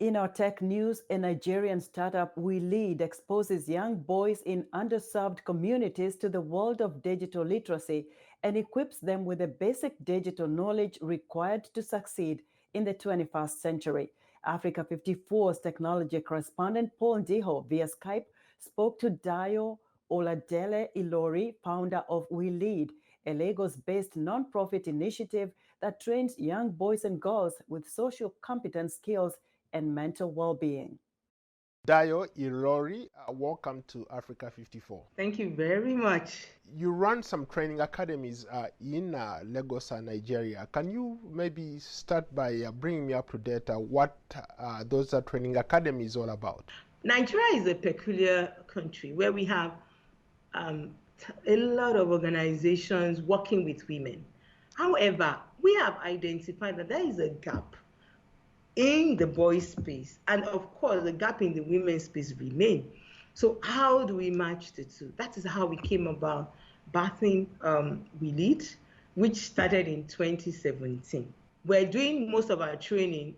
In our tech news, a Nigerian startup We Lead exposes young boys in underserved communities to the world of digital literacy and equips them with the basic digital knowledge required to succeed in the 21st century. Africa 54's technology correspondent Paul Ndiho via Skype spoke to Dayo Oladele-Ilori, founder of We Lead, a Lagos-based nonprofit initiative that trains young boys and girls with social competence skills and mental well-being. Dayo Ilori, welcome to Africa 54. Thank you very much. You run some training academies in Lagos, Nigeria. Can you maybe start by bringing me up to date what those training academies all about? Nigeria is a peculiar country where we have a lot of organizations working with women. However, we have identified that there is a gap in the boys' space, and of course, the gap in the women's space remain. So how do we match the two? That is how we came about birthing We Lead, which started in 2017. We're doing most of our training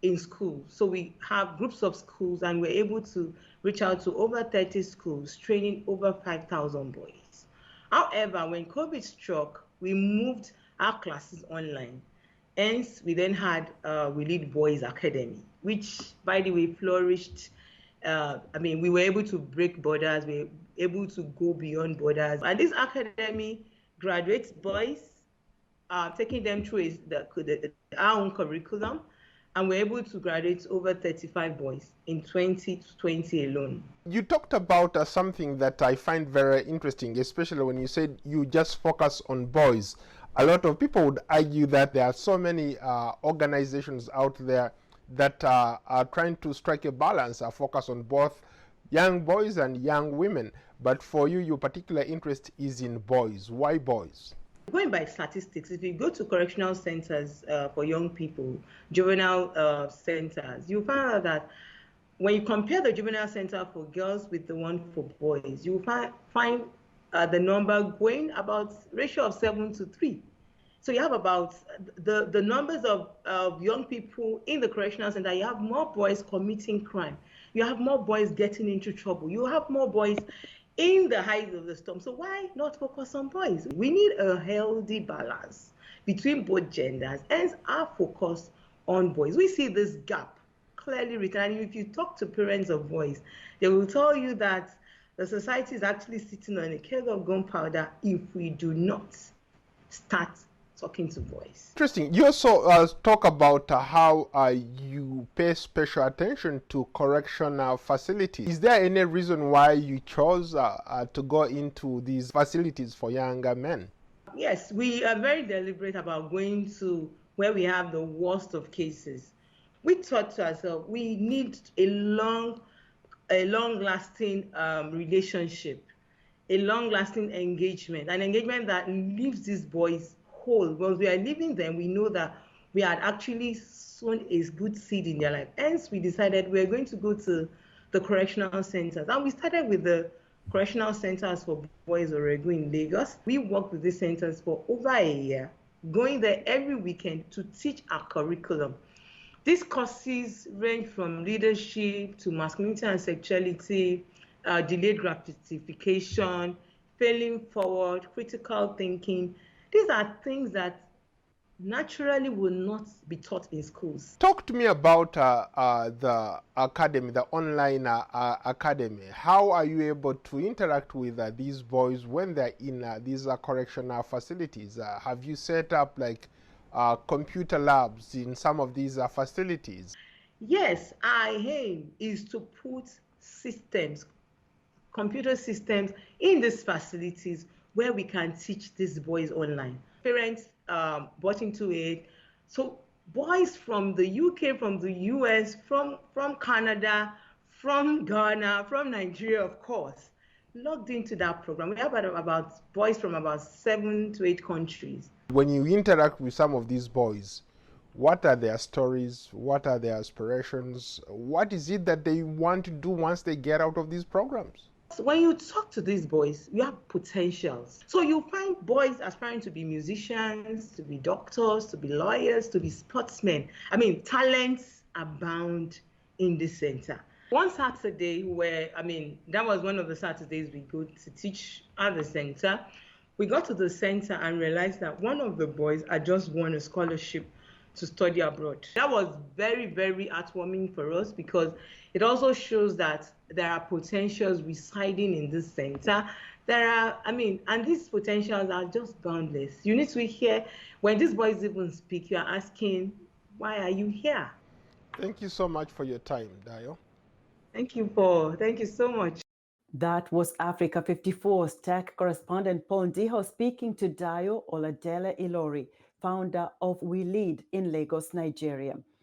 in schools. So we have groups of schools, and we're able to reach out to over 30 schools, training over 5,000 boys. However, when COVID struck, we moved our classes online. Hence, we then had We Lead Boys Academy, which, by the way, flourished. We were able to break borders. We were able to go beyond borders. And this academy graduates boys, taking them through our own curriculum, and we're able to graduate over 35 boys in 2020 alone. You talked about something that I find very interesting, especially when you said you just focus on boys. A lot of people would argue that there are so many organizations out there that are trying to strike a balance, focus on both young boys and young women. But for you, your particular interest is in boys. Why boys? Going by statistics, if you go to correctional centers for young people, juvenile centers, you find out that when you compare the juvenile center for girls with the one for boys, you find the number going about ratio of 7-3. So you have about the numbers of young people in the correctional center. You have more boys committing crime. You have more boys getting into trouble. You have more boys in the height of the storm. So why not focus on boys? We need a healthy balance between both genders, hence our focus on boys. We see this gap clearly written. And if you talk to parents of boys, they will tell you that the society is actually sitting on a keg of gunpowder if we do not start talking to boys. Interesting. You also talk about how you pay special attention to correctional facilities. Is there any reason why you chose to go into these facilities for younger men? Yes, we are very deliberate about going to where we have the worst of cases. We thought to ourselves, we need a long-lasting relationship, a long-lasting engagement, an engagement that leaves these boys whole. Once we are leaving them, we know that we had actually sown a good seed in their life. Hence, we decided we're going to go to the correctional centers. And we started with the correctional centers for boys Orego in Lagos. We worked with these centers for over a year, going there every weekend to teach our curriculum. These courses range from leadership to masculinity and sexuality, delayed gratification, failing forward, critical thinking. These are things that naturally will not be taught in schools. Talk to me about the academy, the online academy. How are you able to interact with these boys when they're in these correctional facilities? Have you set up like computer labs in some of these facilities? Yes, our aim is to put systems, computer systems in these facilities where we can teach these boys online. Parents bought into it. So boys from the UK, from the US, from Canada, from Ghana, from Nigeria, of course, logged into that program. We have about boys from about 7 to 8 countries. When you interact with some of these boys, what are their stories? What are their aspirations? What is it that they want to do once they get out of these programs? When you talk to these boys, you have potentials. So you find boys aspiring to be musicians, to be doctors, to be lawyers, to be sportsmen. Talents abound in this center. One Saturday that was one of the Saturdays we go to teach at the center. We got to the center and realized that one of the boys had just won a scholarship to study abroad. That was very, very heartwarming for us because it also shows that there are potentials residing in this center. And these potentials are just boundless. You need to hear, when these boys even speak, you're asking, why are you here? Thank you so much for your time, Dayo. Thank you, Paul. Thank you so much. That was Africa 54's tech correspondent Paul Ndiho speaking to Dayo Oladele-Ilori, founder of We Lead in Lagos, Nigeria.